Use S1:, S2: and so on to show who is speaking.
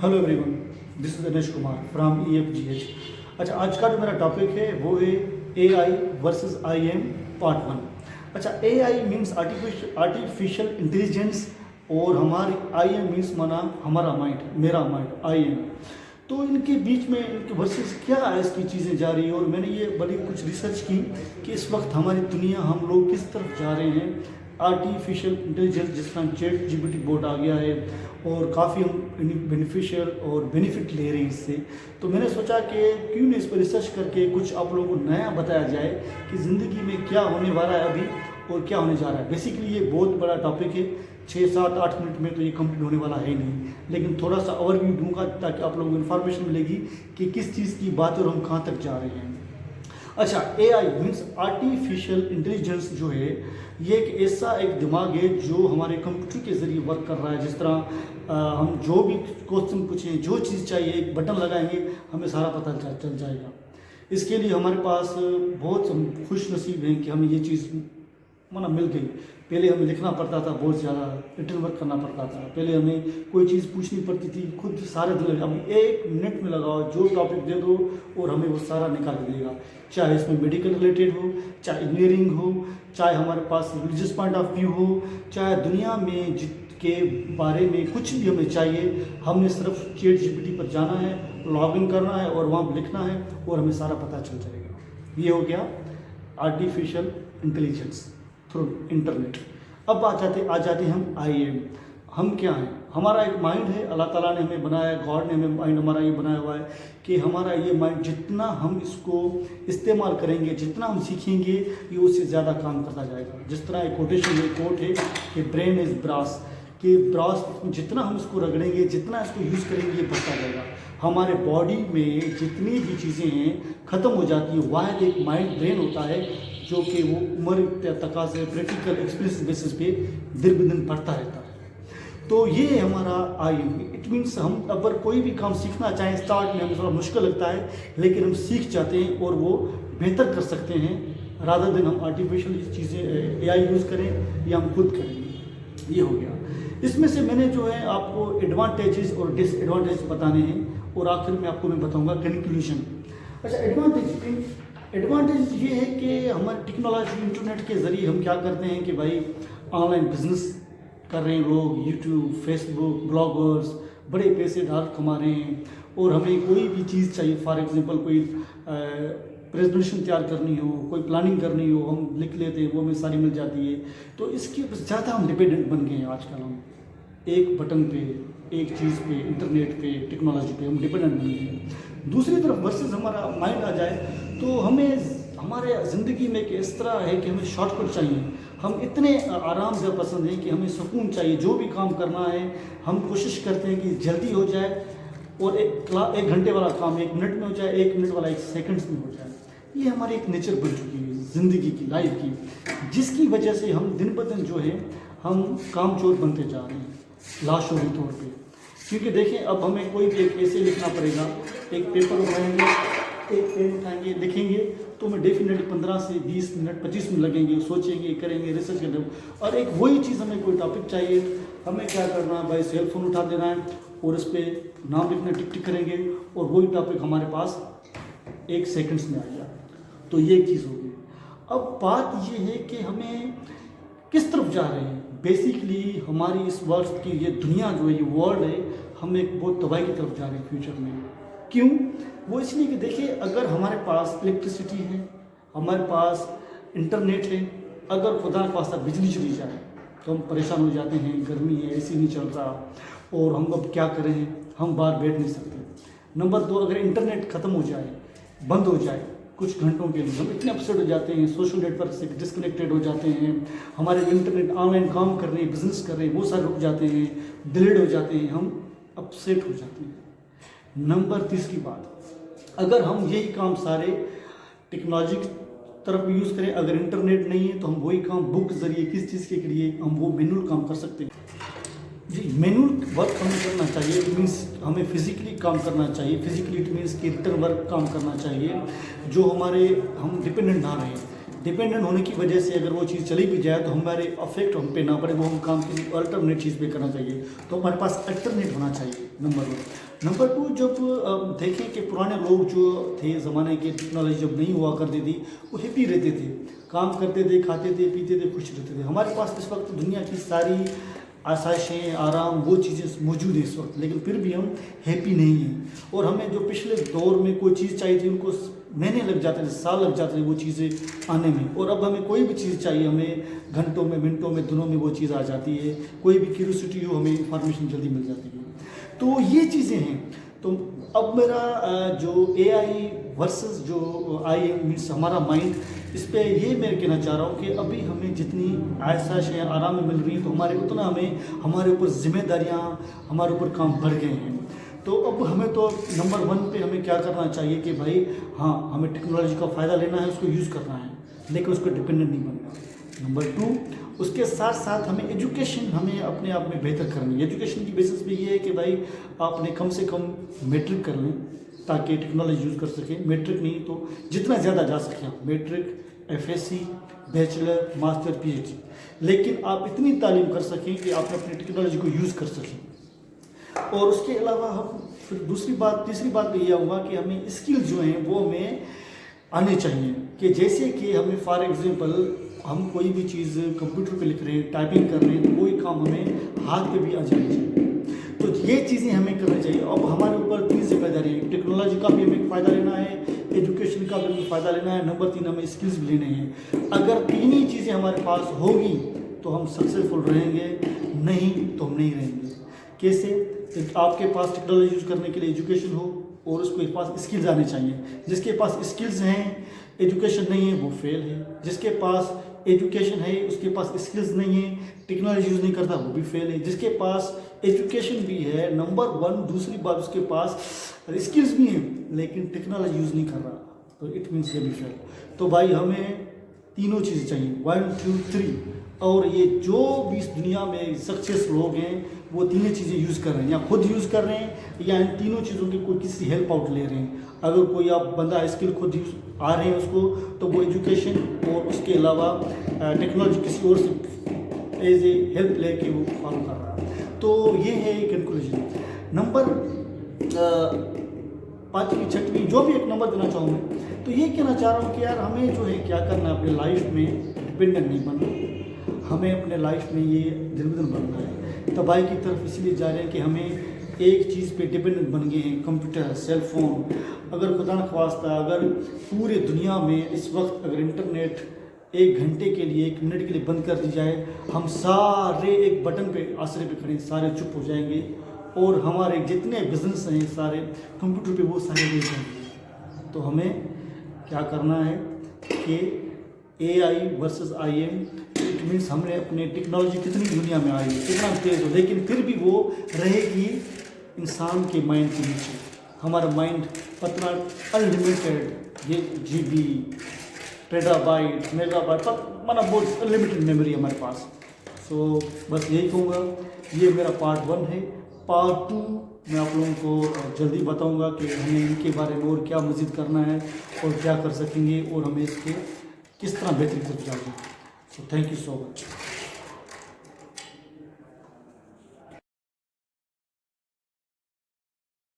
S1: Hello everyone, this is Dinesh Kumar from EFGH। अच्छा, आज का जो मेरा टॉपिक है वो है AI वर्सेस IM पार्ट 1। अच्छा, AI मीन्स आर्टिफिशियल इंटेलिजेंस और हमारी IM मीन्स माना हमारा माइंड, मेरा माइंड IM। तो इनके बीच में इनके वर्सेस क्या है, इसकी चीज़ें जा रही है। और मैंने ये बड़ी कुछ रिसर्च की कि इस वक्त हमारी दुनिया, हम लोग किस तरफ जा रहे हैं। आर्टिफिशियल इंटेलिजेंस जिस तरह ChatGPT बोर्ड आ गया है और काफ़ी हम बेनिफिशियल और बेनिफिट ले रहे हैं इससे। तो मैंने सोचा कि क्यों नहीं इस पर रिसर्च करके कुछ आप लोगों को नया बताया जाए कि ज़िंदगी में क्या होने वाला है अभी और क्या होने जा रहा है। बेसिकली ये बहुत बड़ा टॉपिक है, 6-7-8 मिनट में तो ये कंप्लीट होने वाला है नहीं, लेकिन थोड़ा सा ओवरव्यू दूंगा ताकि आप लोगों को इन्फॉर्मेशन मिलेगी कि किस चीज़ की बात और हम कहाँ तक जा रहे हैं। अच्छा, AI मीन्स आर्टिफिशियल इंटेलिजेंस जो है, ये एक ऐसा एक दिमाग है जो हमारे कंप्यूटर के ज़रिए वर्क कर रहा है। जिस तरह हम जो भी क्वेश्चन पूछें, जो चीज़ चाहिए, एक बटन लगाएंगे हमें सारा पता चल जाएगा। इसके लिए हमारे पास बहुत हम खुश नसीब हैं कि हमें ये चीज़ मिल गई। पहले हमें लिखना पड़ता था, बहुत ज़्यादा रिटर्न वर्क करना पड़ता था। पहले हमें कोई चीज़ पूछनी पड़ती थी, खुद सारे दिन हम 1 मिनट में लगाओ, जो टॉपिक दे दो और हमें वो सारा निकाल के देगा। चाहे इसमें मेडिकल रिलेटेड हो, चाहे इंजीनियरिंग हो, चाहे हमारे पास रिलीजियस पॉइंट ऑफ व्यू हो, चाहे दुनिया में के बारे में कुछ भी हमें चाहिए, हमने सिर्फ ChatGPT पर जाना है, लॉगिन करना है और वहाँ लिखना है और हमें सारा पता चल जाएगा। ये हो गया आर्टिफिशियल इंटेलिजेंस थ्रू इंटरनेट। अब आ जाते हम IM। हम क्या हैं? हमारा एक माइंड है, अल्लाह ताला ने हमें बनाया है, गॉड ने हमें माइंड हमारा ये बनाया हुआ है कि हमारा ये माइंड जितना हम इसको इस्तेमाल करेंगे, जितना हम सीखेंगे, ये उससे ज़्यादा काम करता जाएगा। जिस तरह एक कोटेशन है, कोट है कि ब्रेन इज़ ब्रास, कि ब्रास जितना हम इसको रगड़ेंगे, जितना इसको यूज़ करेंगे, ये बढ़ता जाएगा। हमारे बॉडी में जितनी भी चीज़ें हैं ख़त्म हो जाती है, वाह एक माइंड ब्रेन होता है जो कि वो उम्र तकाज़े प्रैक्टिकल एक्सपीरियंस बेसिस पे दिन ब दिन बढ़ता रहता है। तो ये हमारा IM। इट मीन्स हम अगर कोई भी काम सीखना चाहें, स्टार्ट में हमें थोड़ा मुश्किल लगता है, लेकिन हम सीख जाते हैं और वो बेहतर कर सकते हैं। रादर दिन हम आर्टिफिशियल चीज़ें AI यूज़ करें या हम खुद करें। ये हो गया। इसमें से मैंने जो है आपको एडवांटेजेस और डिसएडवांटेज बताने हैं और आखिर में आपको मैं बताऊंगा कंक्लूजन। अच्छा, एडवांटेज ये है कि हमारे टेक्नोलॉजी इंटरनेट के ज़रिए हम क्या करते हैं कि भाई ऑनलाइन बिजनेस कर रहे हैं लोग, यूट्यूब, फेसबुक, ब्लॉगर्स बड़े पैसे डाल कमा रहे हैं। और हमें कोई भी चीज़ चाहिए, फॉर एग्जांपल कोई प्रेजेंटेशन तैयार करनी हो, कोई प्लानिंग करनी हो, हम लिख लेते हैं, वो हमें सारी मिल जाती है। तो इसके ज़्यादा हम डिपेंडेंट बन गए हैं आजकल। हम एक बटन पे, एक चीज़ पे, इंटरनेट पे, टेक्नोलॉजी पे हम डिपेंडेंट बन गए हैं। दूसरी तरफ वर्सेस हमारा माइंड आ जाए तो हमें हमारे ज़िंदगी में एक इस तरह है कि हमें शॉर्टकट चाहिए। हम इतने आराम से पसंद हैं कि हमें सुकून चाहिए। जो भी काम करना है हम कोशिश करते हैं कि जल्दी हो जाए और एक घंटे वाला काम 1 मिनट में हो जाए, 1 मिनट वाला 1 सेकंड्स में हो जाए। ये हमारी एक नेचर बन चुकी है ज़िंदगी की, लाइफ की, जिसकी वजह से हम दिन ब दिन जो है हम कामचोर बनते जा रहे हैं लाशोरी तौर पे। क्योंकि देखें, अब हमें कोई भी एक ऐसे लिखना पड़ेगा, एक पेपर उठाएंगे, एक पेन उठाएंगे, लिखेंगे, तो हमें डेफिनेटली 15 से 20 मिनट 25 मिनट लगेंगे, सोचेंगे, करेंगे, रिसर्च करेंगे। और एक वही चीज़ हमें कोई टॉपिक चाहिए, हमें क्या करना है भाई, सेल फोन उठा देना है और इस पर नाम लिखना, टिक टिक करेंगे और वही टॉपिक हमारे पास 1 सेकंड्स में आ गया। तो ये एक चीज़ होगी। अब बात ये है कि हमें किस तरफ जा रहे हैं। बेसिकली हमारी इस वर्ल्ड की ये दुनिया जो है, ये वर्ल्ड है, हम एक बहुत तबाही की तरफ जा रहे हैं फ्यूचर में। क्यों? वो इसलिए कि देखिए, अगर हमारे पास इलेक्ट्रिसिटी है, हमारे पास इंटरनेट है, अगर खुदा न खास्ता बिजली चली जाए तो हम परेशान हो जाते हैं। गर्मी है, AC नहीं चल रहा और हम अब क्या करें, हम बाहर बैठ नहीं सकते। नंबर 2, अगर इंटरनेट ख़त्म हो जाए, बंद हो जाए कुछ घंटों के लिए, हम इतने अपसेट हो जाते हैं, सोशल नेटवर्क से डिस्कनेक्टेड हो जाते हैं, हमारे इंटरनेट ऑनलाइन काम कर रहे हैं, बिजनेस कर रहे हैं, वो सारे रुक जाते हैं, डिलेड हो जाते हैं, हम अपसेट हो जाते हैं। नंबर 3 की बात, अगर हम यही काम सारे टेक्नोलॉजी की तरफ यूज़ करें, अगर इंटरनेट नहीं है तो हम वही काम बुक के ज़रिए, किस चीज़ के लिए, हम वो मैनुअल काम कर सकते हैं। जी, मैनुअल वर्क हमें करना चाहिए। इट मीन्स हमें फिजिकली काम करना चाहिए। फिजिकली इट मीन्स कि रिटर्न वर्क काम करना चाहिए, जो हम डिपेंडेंट ना रहें। डिपेंडेंट होने की वजह से अगर वो चीज़ चली भी जाए तो हमारे अफेक्ट हम पे ना पड़े, वो हम काम किसी अल्टरनेट चीज़ पे करना चाहिए। तो हमारे पास अल्टरनेट होना चाहिए, नंबर 1। नंबर 2, जब देखें कि पुराने लोग जो थे ज़माने के, टेक्नोलॉजी जब नहीं हुआ करती थी, वो हैप्पी रहते थे, काम करते थे, खाते थे, पीते थे, खुश रहते थे। हमारे पास इस वक्त दुनिया की सारी आसाइशें, आराम, वो चीज़ें मौजूद हैं इस वक्त, लेकिन फिर भी हम हैप्पी नहीं हैं। और हमें जो पिछले दौर में कोई चीज़ चाहिए थी, उनको महीने लग जाते थे, साल लग जाते थे वो चीज़ें आने में। और अब हमें कोई भी चीज़ चाहिए, हमें घंटों में, मिनटों में, दिनों में वो चीज़ आ जाती है। कोई भी क्यूरियोसिटी हो, हमें इंफॉर्मेशन जल्दी मिल जाती है। तो ये चीज़ें हैं। तो अब मेरा जो AI वर्सेस जो IM मीन्स हमारा माइंड, इस पे ये मैं कहना चाह रहा हूँ कि अभी हमें जितनी आसाइश है, आराम मिल रही है, तो हमारे उतना हमारे ऊपर जिम्मेदारियाँ, हमारे ऊपर काम बढ़ गए हैं। तो अब हमें तो नंबर 1 पे हमें क्या करना चाहिए कि भाई हाँ, हमें टेक्नोलॉजी का फ़ायदा लेना है, उसको यूज़ करना है, लेकिन उसको डिपेंडेंट नहीं बनना। नंबर 2, उसके साथ साथ हमें एजुकेशन हमें अपने आप में बेहतर करनी है। एजुकेशन की बेसिस पे ये है कि भाई आपने कम से कम मैट्रिक कर लें ताकि टेक्नोलॉजी यूज़ कर सकें। मैट्रिक नहीं तो जितना ज़्यादा जा सकें आप, matric, FSC, bachelor, master, PhD, लेकिन आप इतनी तालीम कर सकें कि आप अपनी टेक्नोलॉजी को यूज़ कर सकें। और उसके अलावा हम फिर तीसरी बात पे ये आऊँगा कि हमें स्किल जो हैं वो हमें आने चाहिए। कि जैसे कि हमें फॉर एग्जांपल हम कोई भी चीज़ कंप्यूटर पे लिख रहे हैं, टाइपिंग कर रहे हैं, तो वही काम हमें हाथ पे भी आ जानी चाहिए। तो ये चीज़ें हमें करनी चाहिए। अब हमारे ऊपर 3 जिम्मेदारी है, टेक्नोलॉजी का भी हमें फ़ायदा लेना है, एजुकेशन का भी हमें फ़ायदा लेना है, नंबर 3 हमें स्किल्स भी लेने हैं। अगर 3 ही चीज़ें हमारे पास होगी तो हम सक्सेसफुल रहेंगे, नहीं तो हम नहीं रहेंगे। कैसे? आपके पास टेक्नोलॉजी यूज़ करने के लिए एजुकेशन हो और उसके पास स्किल्स आने चाहिए। जिसके पास स्किल्स हैं, एजुकेशन नहीं है, वो फेल है। जिसके पास एजुकेशन है, उसके पास स्किल्स नहीं है, टेक्नोलॉजी यूज़ नहीं करता, वो भी फेल है। जिसके पास एजुकेशन भी है, नंबर 1, दूसरी बात उसके पास स्किल्स भी हैं लेकिन टेक्नोलॉजी यूज़ नहीं कर रहा, तो इट मीन्स ये भी फेल। तो भाई हमें तीनों चीज़ें चाहिए, 1 2 3। और ये जो भी इस दुनिया में सक्सेस लोग हैं वो तीनों चीज़ें यूज़ कर रहे हैं, या खुद यूज़ कर रहे हैं या इन तीनों चीज़ों की कोई किसी हेल्प आउट ले रहे हैं। अगर कोई आप बंदा स्किल खुद यूज़ आ रहे हैं उसको, तो वो एजुकेशन और उसके अलावा टेक्नोलॉजी किसी और से एज ए हेल्प लेके वो फॉलो कर रहा है। तो ये है कंक्लूजन। नंबर 5वीं 6वीं जो भी एक नंबर देना चाहूँगा, तो ये कहना चाह रहा हूँ कि यार हमें जो है क्या करना है, अपने लाइफ में डिपेंडेंट नहीं बनना, हमें अपने लाइफ में ये दिन ब दिन बनना है। तबाही की तरफ इसलिए जा रहे हैं कि हमें एक चीज़ पे डिपेंडेंट बन गए हैं, कंप्यूटर, सेल फोन। अगर खुदा न ख्वास्ता अगर पूरे दुनिया में इस वक्त अगर इंटरनेट 1 घंटे के लिए, 1 मिनट के लिए बंद कर दी जाए, हम सारे एक बटन पे आसरे पे खड़े सारे चुप हो जाएंगे और हमारे जितने बिजनेस हैं सारे कंप्यूटर पे वो सारे ले जाएंगे। तो हमें क्या करना है कि AI versus IM, it means हमने अपने टेक्नोलॉजी कितनी दुनिया में आई है, कितना तेज़ हो, लेकिन फिर भी वो रहेगी इंसान के माइंड के नीचे। हमारा माइंड पतना अनलिमिटेड, ये GB, पेटाबाइट, मेगाबाइट, माना बहुत अनलिमिटेड मेमोरी हमारे पास। सो बस यही कहूँगा, ये मेरा पार्ट 1 है। पार्ट 2 मैं आप लोगों को जल्दी बताऊंगा कि हमें इनके बारे में और क्या मज़ीद करना है और क्या कर सकेंगे और हमें इसके किस तरह बेहतरी तरफ जाएंगे। So thank you so much.